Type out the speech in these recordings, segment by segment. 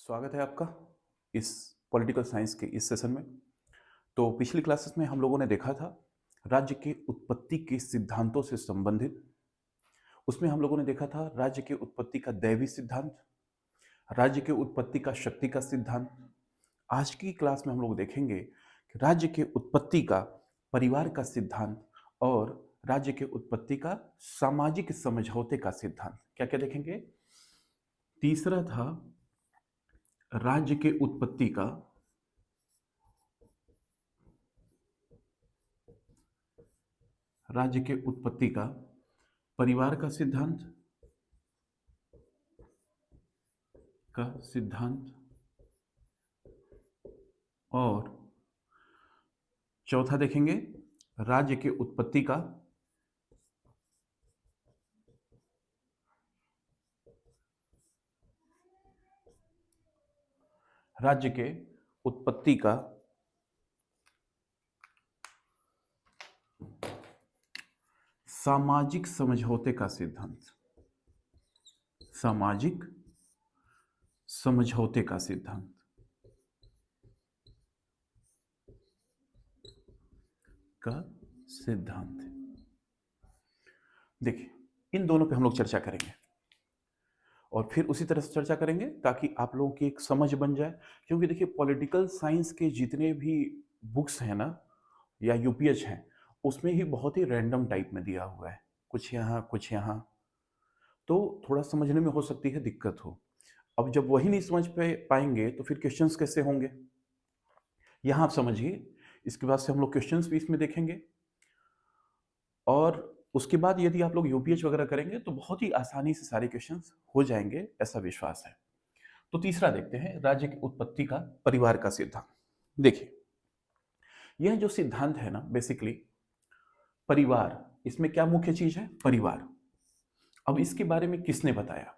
स्वागत है आपका इस पॉलिटिकल साइंस के इस सेशन में। तो पिछली क्लासेस में हम लोगों ने देखा था राज्य के उत्पत्ति के सिद्धांतों से संबंधित। उसमें हम लोगों ने देखा था राज्य के उत्पत्ति का दैवी सिद्धांत, राज्य के उत्पत्ति का शक्ति का सिद्धांत। आज की क्लास में हम लोग देखेंगे कि राज्य के उत्पत्ति का परिवार का सिद्धांत और राज्य के उत्पत्ति का सामाजिक समझौते का सिद्धांत। क्या क्या देखेंगे? तीसरा था राज्य के उत्पत्ति का परिवार का सिद्धांत और चौथा देखेंगे राज्य के उत्पत्ति का सामाजिक समझौते का सिद्धांत। सामाजिक समझौते का सिद्धांत देखिए, इन दोनों पे हम लोग चर्चा करेंगे और फिर उसी तरह से चर्चा करेंगे ताकि आप लोगों की एक समझ बन जाए। क्योंकि देखिए, पॉलिटिकल साइंस के जितने भी बुक्स हैं ना या यूपीएच हैं, उसमें ही बहुत ही रैंडम टाइप में दिया हुआ है, कुछ यहाँ कुछ यहाँ, तो थोड़ा समझने में हो सकती है दिक्कत हो। अब जब वही नहीं समझ पाएंगे तो फिर क्वेश्चंस कैसे होंगे? यहाँ आप समझिए, इसके बाद से हम लोग क्वेश्चंस भी इसमें देखेंगे और उसके बाद यदि आप लोग यूपीएच वगैरह करेंगे तो बहुत ही आसानी से सारे क्वेश्चंस हो जाएंगे, ऐसा विश्वास है। तो तीसरा देखते हैं, राज्य की उत्पत्ति का परिवार का सिद्धांत। देखिए, यह जो सिद्धांत है ना, बेसिकली परिवार, इसमें क्या मुख्य चीज है? परिवार। अब इसके बारे में किसने बताया?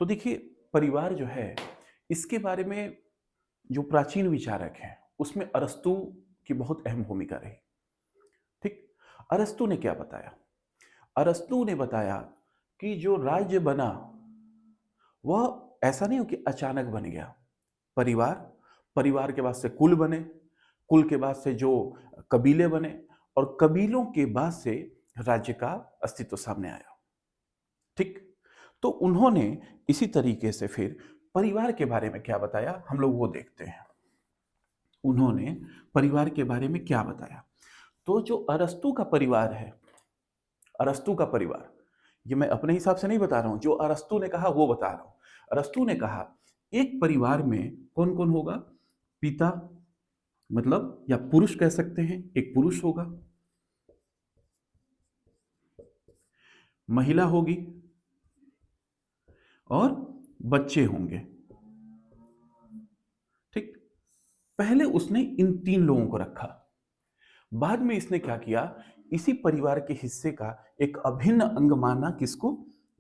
तो देखिए, परिवार जो है, इसके बारे में जो प्राचीन विचारक हैं उसमें अरस्तु की बहुत अहम भूमिका रही। ठीक, अरस्तु ने क्या बताया? अरस्तु ने बताया कि जो राज्य बना वह ऐसा नहीं हो कि अचानक बन गया। परिवार के बाद से कुल बने, कुल के बाद से जो कबीले बने और कबीलों के बाद से राज्य का अस्तित्व सामने आया। ठीक, तो उन्होंने इसी तरीके से फिर परिवार के बारे में क्या बताया, हम लोग वो देखते हैं। उन्होंने परिवार के बारे में क्या बताया? तो जो अरस्तु का परिवार है, अरस्तु का परिवार, ये मैं अपने हिसाब से नहीं बता रहा हूं, जो अरस्तु ने कहा वो बता रहा हूं। अरस्तु ने कहा एक परिवार में कौन कौन होगा? पिता, मतलब या पुरुष कह सकते हैं, एक पुरुष होगा, महिला होगी और बच्चे होंगे। ठीक, पहले उसने इन तीन लोगों को रखा, बाद में इसने क्या किया, इसी परिवार के हिस्से का एक अभिन्न अंग माना, किसको?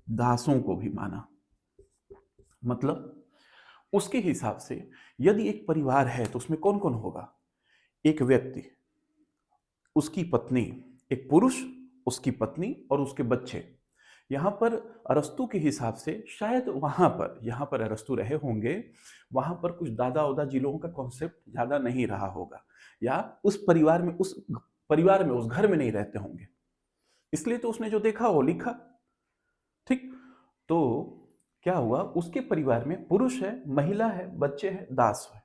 दासों को भी माना। मतलब उसके हिसाब से यदि एक परिवार है तो उसमें कौन कौन होगा? एक व्यक्ति, उसकी पत्नी, एक पुरुष, उसकी पत्नी और उसके बच्चे। यहां पर अरस्तु के हिसाब से शायद वहां पर, यहां पर अरस्तु रहे होंगे, वहां पर कुछ दादा उदा जी लोगों का कॉन्सेप्ट ज्यादा नहीं रहा होगा, या उस परिवार में, उस घर में नहीं रहते होंगे, इसलिए तो उसने जो देखा वो लिखा। ठीक, तो क्या हुआ, उसके परिवार में पुरुष है, महिला है, बच्चे हैं, दास है।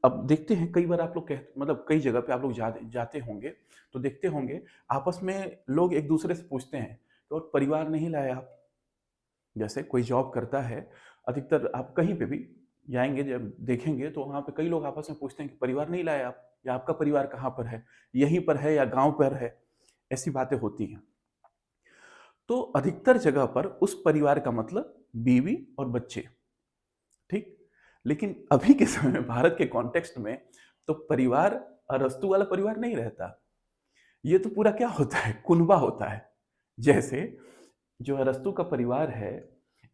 अब देखते हैं, कई बार आप लोग मतलब कई जगह पे आप लोग जाते होंगे तो देखते होंगे आपस में लोग एक दूसरे से पूछते हैं कि और परिवार नहीं लाए आप? जैसे कोई जॉब करता है, अधिकतर आप कहीं पे भी जाएंगे, जब देखेंगे तो वहां पे कई लोग आपस में पूछते हैं कि परिवार नहीं लाए आप, या आपका परिवार कहाँ पर है, यहीं पर है या गांव पर है, ऐसी बातें होती हैं। तो अधिकतर जगह पर उस परिवार का मतलब बीवी और बच्चे। ठीक, लेकिन अभी के समय में भारत के कॉन्टेक्स्ट में तो परिवार अरस्तु वाला परिवार नहीं रहता, ये तो पूरा क्या होता है, कुनबा होता है। जैसे जो अरस्तु का परिवार है,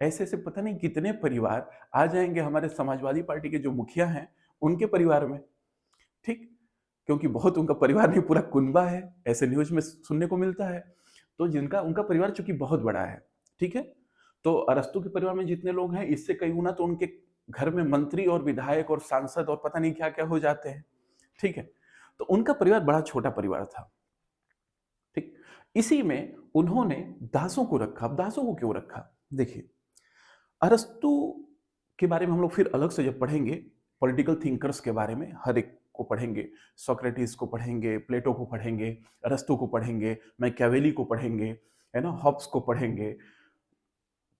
ऐसे ऐसे पता नहीं कितने परिवार आ जाएंगे हमारे समाजवादी पार्टी के जो मुखिया हैं उनके परिवार में। ठीक, क्योंकि बहुत उनका परिवार नहीं, पूरा कुनबा है, ऐसे न्यूज में सुनने को मिलता है। तो जिनका उनका परिवार चूंकि बहुत बड़ा है, ठीक है, तो अरस्तु के परिवार में जितने लोग हैं, इससे कई गुना तो उनके घर में मंत्री और विधायक और सांसद और पता नहीं क्या-क्या हो जाते हैं। ठीक है? तो उनका परिवार बड़ा छोटा परिवार था। ठीक? इसी में उन्होंने दासों को रखा। अब दासों को क्यों रखा? देखिए, अरस्तु के बारे में हम लोग फिर अलग से जब पढ़ेंगे, पॉलिटिकल थिंकर्स के बारे में हर एक को पढ़ेंगे, सोक्रेटिस को पढ़ेंगे, प्लेटो को पढ़ेंगे, अरस्तु को पढ़ेंगे, मैकियावेली को पढ़ेंगे, है ना? हॉब्स को पढ़ेंगे।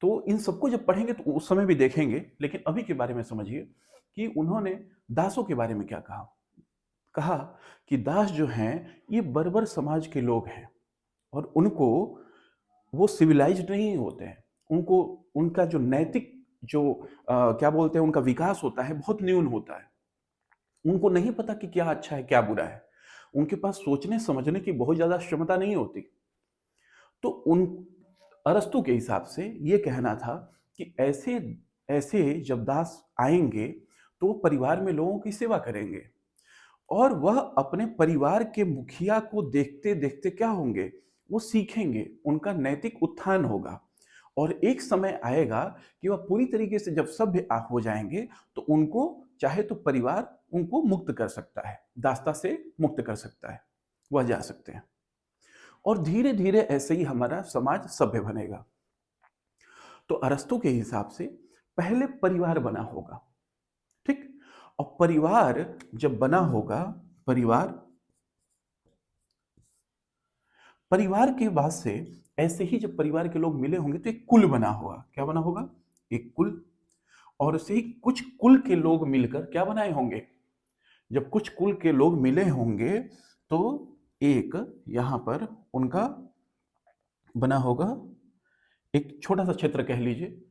तो इन सबको जब पढ़ेंगे तो उस समय भी देखेंगे, लेकिन अभी के बारे में समझिए कि उन्होंने दासों के बारे में क्या कहा। कहा कि दास जो हैं, ये बर्बर समाज के लोग हैं और उनको वो सिविलाइज्ड नहीं होते हैं। उनको उनका जो नैतिक जो क्या बोलते हैं, उनका विकास होता है, बहुत न्यून होता है। उनको नहीं पता कि क्या अच्छा है, क्या बुरा है। उनके पास सोचने-समझने की बहुत ज़्यादा क्षमता नहीं होती। तो उन अरस्तू के हिसाब से ये कहना था कि ऐसे ऐसे जब दास आएँगे, तो वो परिवार में लोगों की सेवा करेंगे और वह अपने परिवार के मुखिया को देखते-देखते क्या होंगे, वो सीखेंगे, उनका नैतिक उत्थान होगा और एक समय आएगा कि वह पूरी तरीके से जब सभ्य हो जाएँगे, तो उनको चाहे तो परिवार उनको मुक्त कर सकता है, दासता से मुक्त कर सकता है, वह जा सकते हैं और धीरे-धीरे ऐसे ही हमारा समाज सभ्य बनेगा। तो अरस्तू के हिसाब से पहले परिवार बना होगा, ठीक? और परिवार जब बना होगा, परिवार परिवार के बाद से ऐसे ही जब परिवार के लोग मिले होंगे तो एक कुल बना होगा। क्या बना होगा? एक कुल। और ऐसे ही कुछ कुल के लोग मिलकर क्या बनाए होंगे? जब कुछ कुल के लोग मिले होंगे तो एक यहां पर उनका बना होगा एक छोटा सा क्षेत्र, कह लीजिए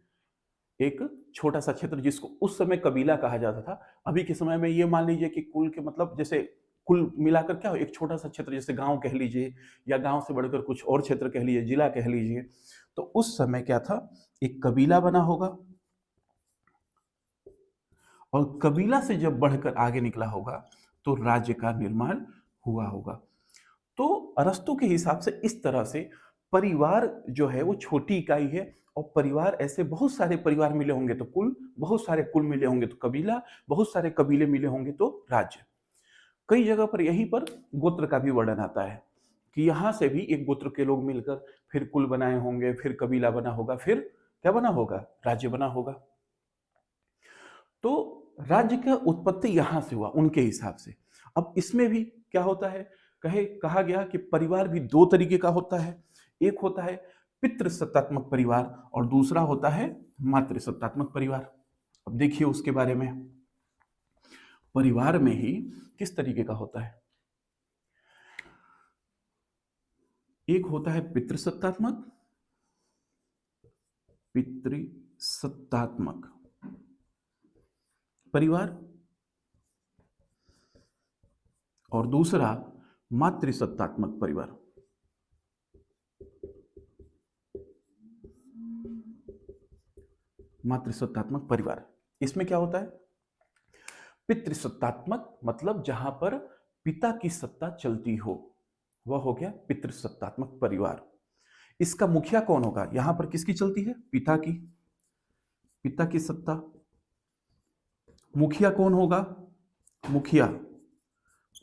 एक छोटा सा क्षेत्र जिसको उस समय कबीला कहा जाता था। अभी के समय में ये मान लीजिए कि कुल के मतलब जैसे कुल मिलाकर क्या हो, एक छोटा सा क्षेत्र जैसे गांव कह लीजिए या गांव से बढ़कर कुछ और क्षेत्र कह लीजिए, जिला कह लीजिए। तो उस समय क्या था, एक कबीला बना होगा और कबीला से जब बढ़कर आगे निकला होगा तो राज्य का निर्माण हुआ होगा। तो अरस्तु के हिसाब से इस तरह से परिवार जो है वो छोटी इकाई है और परिवार ऐसे बहुत सारे परिवार मिले होंगे तो कुल, बहुत सारे कुल मिले होंगे तो कबीला, बहुत सारे कबीले मिले होंगे तो राज्य। कई जगह पर यहीं पर गोत्र का भी वर्णन आता है कि यहां से भी एक गोत्र के लोग मिलकर फिर कुल बनाए होंगे, फिर कबीला बना होगा, फिर क्या बना होगा, राज्य बना होगा। तो राज्य का उत्पत्ति यहां से हुआ उनके हिसाब से। अब इसमें भी क्या होता है, कहा गया कि परिवार भी दो तरीके का होता है। एक होता है पितृसत्तात्मक परिवार और दूसरा होता है मातृसत्तात्मक परिवार। अब देखिए उसके बारे में, परिवार में ही किस तरीके का होता है। एक होता है पितृसत्तात्मक, पितृसत्तात्मक परिवार और दूसरा मातृसत्तात्मक परिवार। मातृसत्तात्मक परिवार, इसमें क्या होता है, पितृसत्तात्मक मतलब जहां पर पिता की सत्ता चलती हो, वह हो गया पितृसत्तात्मक परिवार। इसका मुखिया कौन होगा, यहां पर किसकी चलती है, पिता की, पिता की सत्ता। मुखिया कौन होगा, मुखिया,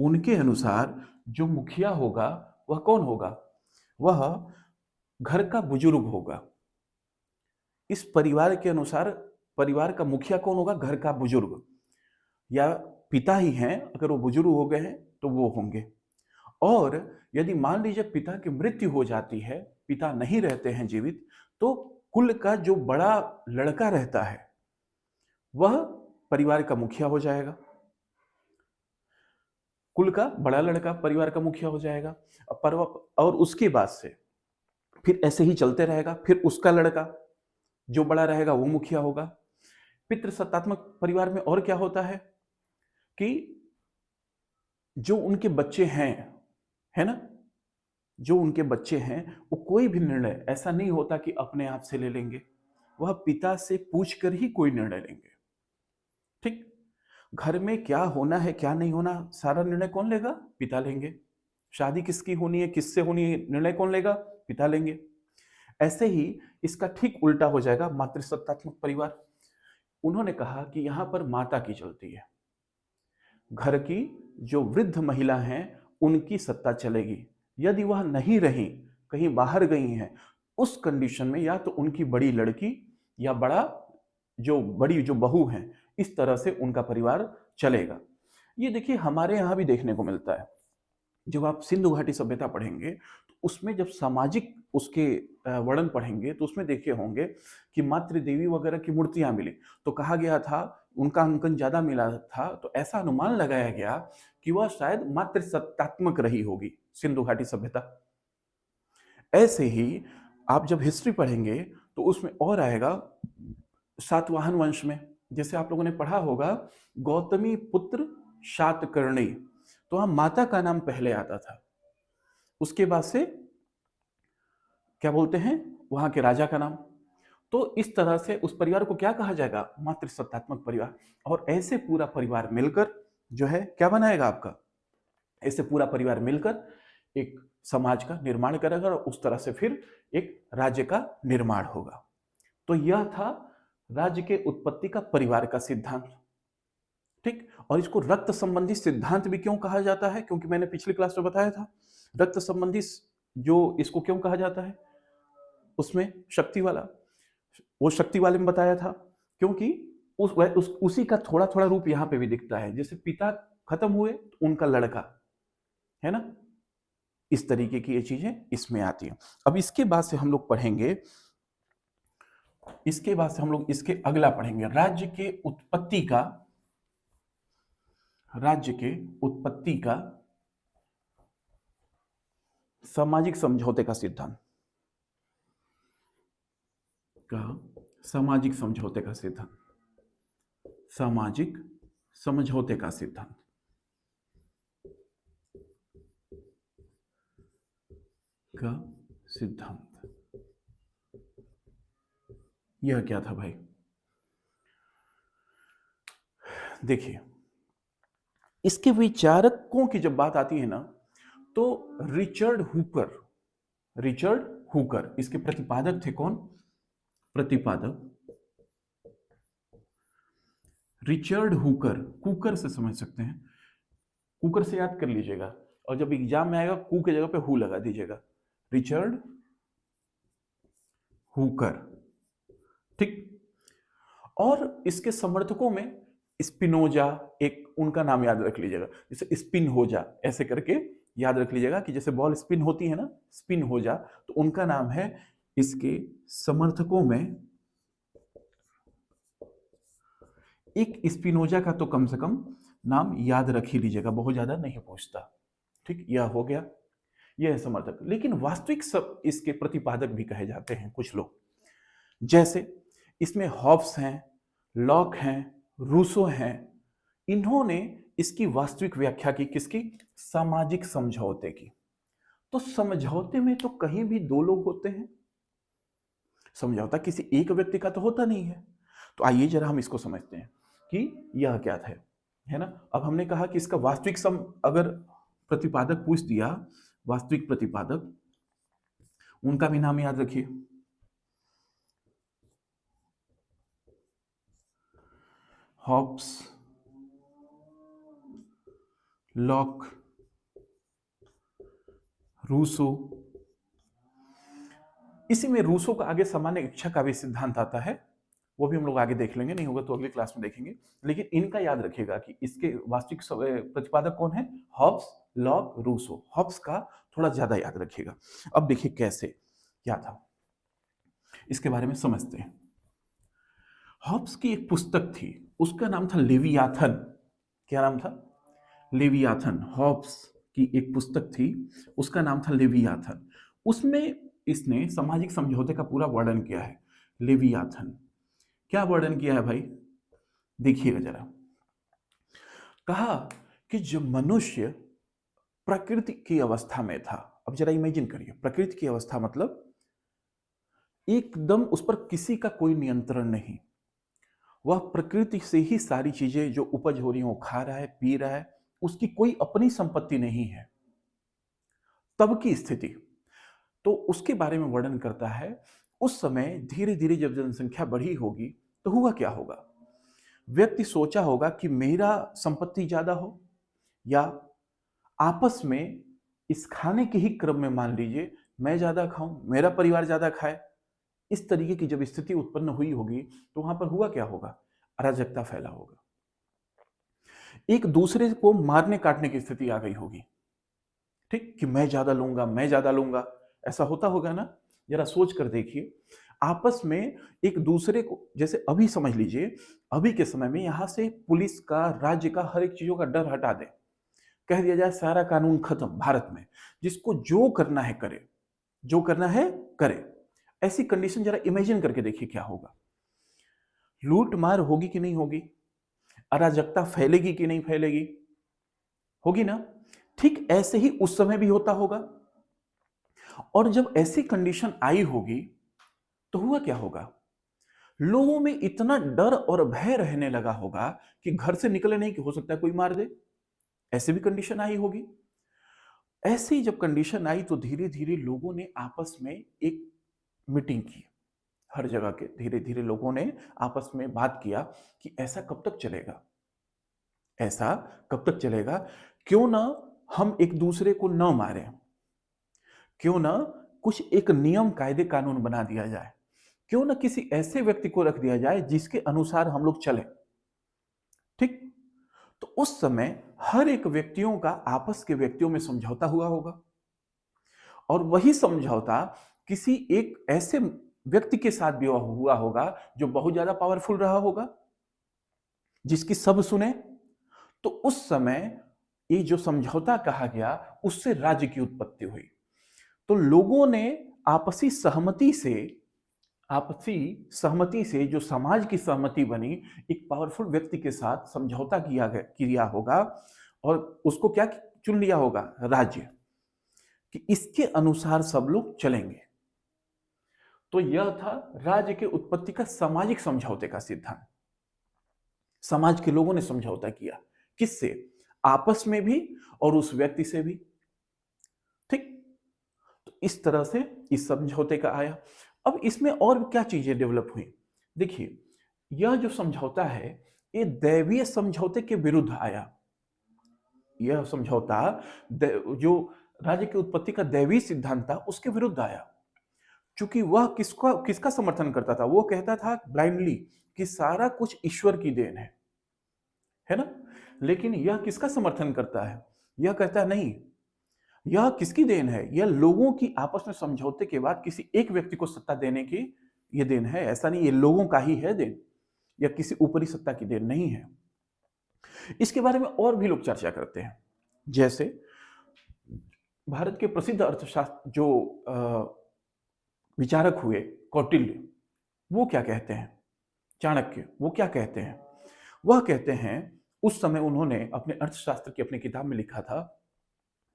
उनके अनुसार जो मुखिया होगा वह कौन होगा, वह घर का बुजुर्ग होगा। इस परिवार के अनुसार परिवार का मुखिया कौन होगा, घर का बुजुर्ग, या पिता ही हैं, अगर वो बुजुर्ग हो गए हैं तो वो होंगे। और यदि मान लीजिए पिता की मृत्यु हो जाती है, पिता नहीं रहते हैं जीवित, तो कुल का जो बड़ा लड़का रहता है वह परिवार का मुखिया हो जाएगा। कुल का बड़ा लड़का परिवार का मुखिया हो जाएगा। और उसके बाद से फिर ऐसे ही चलते रहेगा, फिर उसका लड़का जो बड़ा रहेगा वो मुखिया होगा। पितृसत्तात्मक परिवार में और क्या होता है कि जो उनके बच्चे हैं, है ना, जो उनके बच्चे हैं वो कोई भी निर्णय ऐसा नहीं होता कि अपने आप से ले लेंगे, वह पिता से पूछकर ही कोई निर्णय लेंगे। ठीक, घर में क्या होना है क्या नहीं होना सारा निर्णय कौन लेगा, पिता लेंगे। शादी किसकी होनी है किससे होनी है निर्णय कौन लेगा, पिता लेंगे। ऐसे ही इसका ठीक उल्टा हो जाएगा मातृसत्तात्मक परिवार। उन्होंने कहा कि यहां पर माता की चलती है, घर की जो वृद्ध महिला हैं उनकी सत्ता चलेगी। यदि वह नहीं रही, कहीं बाहर गई हैं, उस कंडीशन में या तो उनकी बड़ी लड़की या बड़ी जो बहू हैं, इस तरह से उनका परिवार चलेगा। ये देखिए हमारे यहाँ भी देखने को मिलता है। जब आप सिंधु घाटी सभ्यता पढ़ेंगे तो उसमें जब सामाजिक उसके वर्णन पढ़ेंगे तो उसमें देखे होंगे कि मातृ देवी वगैरह की मूर्तियां मिली, तो कहा गया था उनका अंकन ज्यादा मिला था, तो ऐसा अनुमान लगाया गया कि वह शायद मातृ सत्तात्मक रही होगी सिंधु घाटी सभ्यता। ऐसे ही आप जब हिस्ट्री पढ़ेंगे तो उसमें और आएगा सातवाहन वंश में, जैसे आप लोगों ने पढ़ा होगा गौतमी पुत्र शातकर्णी, तो वहां माता का नाम पहले आता था, उसके बाद से क्या बोलते हैं वहां के राजा का नाम। तो इस तरह से उस परिवार को क्या कहा जाएगा, मातृसत्तात्मक परिवार। और ऐसे पूरा परिवार मिलकर जो है क्या बनाएगा आपका, ऐसे पूरा परिवार मिलकर एक समाज का निर्माण करेगा और उस तरह से फिर एक राज्य का निर्माण होगा। तो यह था राज्य के उत्पत्ति का परिवार का सिद्धांत। ठीक, और इसको रक्त संबंधी सिद्धांत भी क्यों कहा जाता है, क्योंकि मैंने पिछली क्लास में बताया था रक्त संबंधी जो इसको क्यों कहा जाता है, उसमें शक्ति वाला, वो शक्ति वाले में बताया था क्योंकि उसी का थोड़ा थोड़ा रूप यहाँ पे भी दिखता है। जैसे पिता खत्म हुए तो उनका लड़का, है ना, इस तरीके की ये चीजें इसमें आती हैं। अब इसके बाद से हम लोग पढ़ेंगे, इसके बाद से हम लोग इसके अगला पढ़ेंगे राज्य के उत्पत्ति का सामाजिक समझौते का सिद्धांत सामाजिक समझौते का सिद्धांत सामाजिक समझौते का सिद्धांत। यह क्या था भाई, देखिए इसके विचारकों की जब बात आती है ना, तो रिचर्ड हुकर इसके प्रतिपादक थे। कौन प्रतिपादक? रिचर्ड हुकर, कुकर से समझ सकते हैं, कुकर से याद कर लीजिएगा, और जब एग्जाम में आएगा कू की जगह पे हु लगा दीजिएगा, रिचर्ड हुकर। ठीक, और इसके समर्थकों में स्पिनोजा, एक उनका नाम याद रख लीजिएगा, जैसे स्पिन हो जा ऐसे करके याद रख लीजिएगा कि जैसे बॉल स्पिन होती है ना, स्पिन हो जा, तो उनका नाम है। इसके समर्थकों में एक स्पिनोजा का तो कम से कम नाम याद रख ही लीजिएगा, बहुत ज्यादा नहीं पूछता। ठीक, यह हो गया, यह है समर्थक। लेकिन वास्तविक सब इसके प्रतिपादक भी कहे जाते हैं कुछ लोग, जैसे इसमें हॉब्स हैं, लॉक हैं, रूसो हैं। इन्होंने इसकी वास्तविक व्याख्या की, किसकी? सामाजिक समझौते की। तो समझौते में तो कहीं भी दो लोग होते हैं, समझौता किसी एक व्यक्ति का तो होता नहीं है। तो आइए जरा हम इसको समझते हैं कि यह क्या था, है ना। अब हमने कहा कि इसका वास्तविक अगर प्रतिपादक पूछ दिया, वास्तविक प्रतिपादक, उनका भी नाम याद रखिए, हॉब्स, लॉक, रूसो। इसी में रूसो का आगे सामान्य इच्छा का भी सिद्धांत आता है, वो भी हम लोग आगे देख लेंगे, नहीं होगा तो अगली क्लास में देखेंगे। लेकिन इनका याद रखिएगा कि इसके वास्तविक प्रतिपादक कौन है, हॉब्स, लॉक, रूसो। हॉब्स का थोड़ा ज्यादा याद रखिएगा। अब देखिए कैसे, क्या था इसके बारे में समझते हैं। हॉब्स की एक पुस्तक थी, उसका नाम था लेवियाथन। क्या नाम था? लेवियाथन। हॉब्स की एक पुस्तक थी, उसका नाम था लेवियाथन। उसमें इसने सामाजिक समझौते का पूरा वर्णन किया है। लेवियाथन क्या वर्णन किया है भाई, देखिएगा जरा। कहा कि जब मनुष्य प्रकृति की अवस्था में था, अब जरा इमेजिन करिए, प्रकृति की अवस्था मतलब एकदम उस पर किसी का कोई नियंत्रण नहीं, वह प्रकृति से ही सारी चीजें जो उपज हो रही हैं वो खा रहा है, पी रहा है, उसकी कोई अपनी संपत्ति नहीं है, तब की स्थिति। तो उसके बारे में वर्णन करता है। उस समय धीरे धीरे जब जनसंख्या बढ़ी होगी तो हुआ क्या होगा? व्यक्ति सोचा होगा कि मेरा संपत्ति ज्यादा हो, या आपस में इस खाने के ही क्रम में मान लीजिए मैं ज्यादा खाऊं, मेरा परिवार ज्यादा खाए। इस तरीके की जब स्थिति उत्पन्न हुई होगी तो वहां पर हुआ क्या होगा? अराजकता फैला होगा, एक दूसरे को मारने काटने की स्थिति आ गई होगी। ठीक, कि मैं ज्यादा लूंगा, मैं ज्यादा लूंगा, ऐसा होता होगा ना? जरा सोच कर देखिए, आपस में एक दूसरे को, जैसे अभी समझ लीजिए, अभी के समय में यहां से पुलिस का, राज्य का, हर एक चीजों का डर हटा दे, कह दिया जाए सारा कानून खत्म भारत में, जिसको जो करना है करे, जो करना है करे। ऐसी कंडीशन जरा इमेजिन करके देखिए क्या होगा। लूट मार होगी कि नहीं होगी? अराजकता फैलेगी कि नहीं फैलेगी? होगी ना? ठीक ऐसे ही उस समय भी होता होगा। और जब ऐसी कंडीशन आई होगी तो हुआ क्या होगा? लोगों में इतना डर और भय रहने लगा होगा कि घर से निकले नहीं, कि हो सकता है कोई मार दे। ऐसी भी कंडीशन आई होगी। ऐसी जब कंडीशन आई तो धीरे धीरे लोगों ने आपस में एक मीटिंग की। हर जगह के धीरे धीरे लोगों ने आपस में बात किया कि ऐसा कब तक चलेगा, ऐसा कब तक चलेगा? क्यों ना हम एक दूसरे को न मारें, क्यों ना कुछ एक नियम कायदे कानून बना दिया जाए, क्यों ना किसी ऐसे व्यक्ति को रख दिया जाए जिसके अनुसार हम लोग चले। ठीक, तो उस समय हर एक व्यक्तियों का आपस के व्यक्तियों में समझौता हुआ होगा, और वही समझौता किसी एक ऐसे व्यक्ति के साथ भी हुआ होगा जो बहुत ज्यादा पावरफुल रहा होगा, जिसकी सब सुने। तो उस समय ये जो समझौता कहा गया, उससे राज्य की उत्पत्ति हुई। तो लोगों ने आपसी सहमति से, जो समाज की सहमति बनी, एक पावरफुल व्यक्ति के साथ समझौता किया होगा, और उसको क्या चुन लिया होगा? राज्य, कि इसके अनुसार सब लोग चलेंगे। तो यह था राज्य के उत्पत्ति का सामाजिक समझौते का सिद्धांत। समाज के लोगों ने समझौता किया, किससे? आपस में भी और उस व्यक्ति से भी। ठीक, तो इस तरह से इस समझौते का आया। अब इसमें और क्या चीजें डेवलप हुई? देखिए, यह जो समझौता है ये दैवीय समझौते के विरुद्ध आया। यह समझौता जो राज्य की उत्पत्ति का दैवीय सिद्धांत था उसके विरुद्ध आया, क्योंकि वह किसका समर्थन करता था? वो कहता था ब्लाइंडली कि सारा कुछ ईश्वर की देन है ना? लेकिन यह किसका समर्थन करता है? यह कहता है नहीं, यह किसकी देन है? यह लोगों की आपस में समझौते के बाद किसी एक व्यक्ति को सत्ता देने की यह देन है। ऐसा नहीं, ये लोगों का ही है देन, या किसी ऊपरी सत्ता की देन नहीं है। इसके बारे में और भी लोग चर्चा करते हैं। जैसे भारत के प्रसिद्ध अर्थशास्त्र जो विचारक हुए कौटिल्य, वो क्या कहते हैं? चाणक्य, वो क्या कहते हैं? वह कहते हैं, उस समय उन्होंने अपने अर्थशास्त्र की अपनी किताब में लिखा था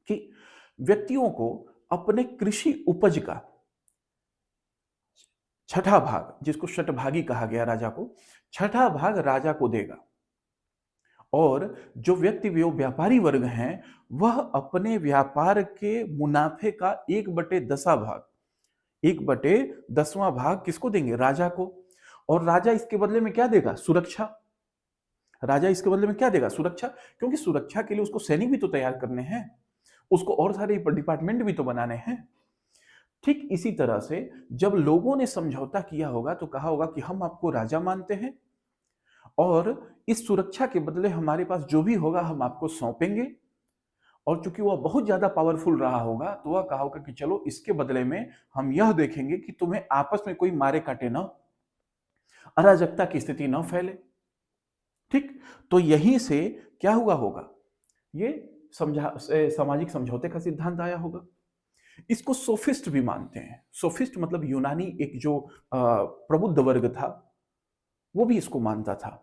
कि व्यक्तियों को अपने कृषि उपज का छठा भाग, जिसको शतभागी कहा गया राजा को, छठा भाग राजा को देगा, और जो व्यक्ति व्यापारी वर्ग हैं वह अपने व्यापार के मुनाफे का 1/10 भाग, 1/10वां भाग किसको देंगे? राजा को। और राजा इसके बदले में क्या देगा? सुरक्षा। राजा इसके बदले में क्या देगा? सुरक्षा, क्योंकि सुरक्षा के लिए उसको सैनिक भी तो तैयार करने हैं, उसको और सारे डिपार्टमेंट भी तो बनाने हैं। ठीक इसी तरह से जब लोगों ने समझौता किया होगा तो कहा होगा कि हम आपको राजा मानते हैं, और इस सुरक्षा के बदले हमारे पास जो भी होगा हम आपको सौंपेंगे। और चूंकि वह बहुत ज्यादा पावरफुल रहा होगा तो वह कहा होगा कि चलो इसके बदले में हम यह देखेंगे कि तुम्हें आपस में कोई मारे काटे ना, अराजकता की स्थिति न फैले। ठीक, तो यहीं से क्या हुआ होगा? ये सामाजिक समझौते का सिद्धांत आया होगा। इसको सोफिस्ट भी मानते हैं। सोफिस्ट मतलब यूनानी एक जो प्रबुद्ध वर्ग था, वो भी इसको मानता था।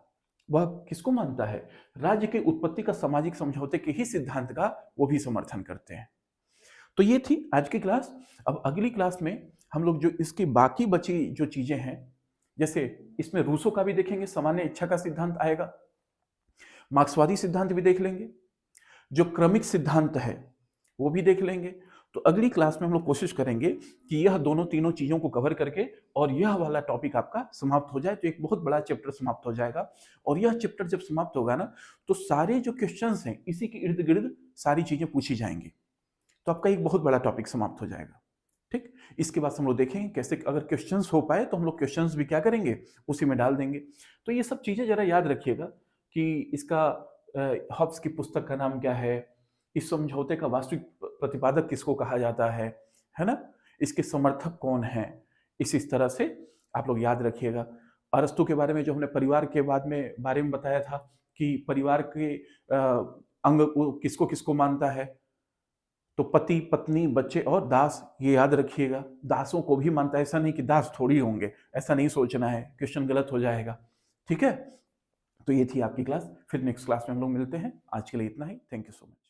वह किसको मानता है? राज्य की उत्पत्ति का सामाजिक समझौते के ही सिद्धांत का वो भी समर्थन करते हैं। तो ये थी आज की क्लास। अब अगली क्लास में हम लोग जो इसकी बाकी बची जो चीजें हैं, जैसे इसमें रूसो का भी देखेंगे, सामान्य इच्छा का सिद्धांत आएगा, मार्क्सवादी सिद्धांत भी देख लेंगे, जो क्रमिक सिद्धांत है वो भी देख लेंगे, तो अगली क्लास में हम लोग कोशिश करेंगे कि यह दोनों तीनों चीज़ों को कवर करके और यह वाला टॉपिक आपका समाप्त हो जाए, तो एक बहुत बड़ा चैप्टर समाप्त हो जाएगा। और यह चैप्टर जब समाप्त होगा ना, तो सारे जो क्वेश्चंस हैं इसी के इर्द गिर्द सारी चीज़ें पूछी जाएंगी, तो आपका एक बहुत बड़ा टॉपिक समाप्त हो जाएगा। ठीक, इसके बाद हम लोग देखेंगे कैसे अगर क्वेश्चंस हो पाए तो हम लोग क्वेश्चंस भी क्या करेंगे, उसी में डाल देंगे। तो ये सब चीज़ें जरा याद रखिएगा कि इसका हॉब्स की पुस्तक का नाम क्या है, इस समझौते का वास्तविक प्रतिपादक किसको कहा जाता है ना, इसके समर्थक कौन हैं, इस तरह से आप लोग याद रखिएगा। अरस्तु के बारे में जो हमने परिवार के बारे में बताया था कि परिवार के अंग किसको किसको मानता है, तो पति पत्नी बच्चे और दास, ये याद रखिएगा। दासों को भी मानता है, ऐसा नहीं कि दास थोड़ी होंगे, ऐसा नहीं सोचना है, क्वेश्चन गलत हो जाएगा। ठीक है, तो ये थी आपकी क्लास। फिर नेक्स्ट क्लास में हम लोग मिलते हैं। आज के लिए इतना ही। Thank you so much.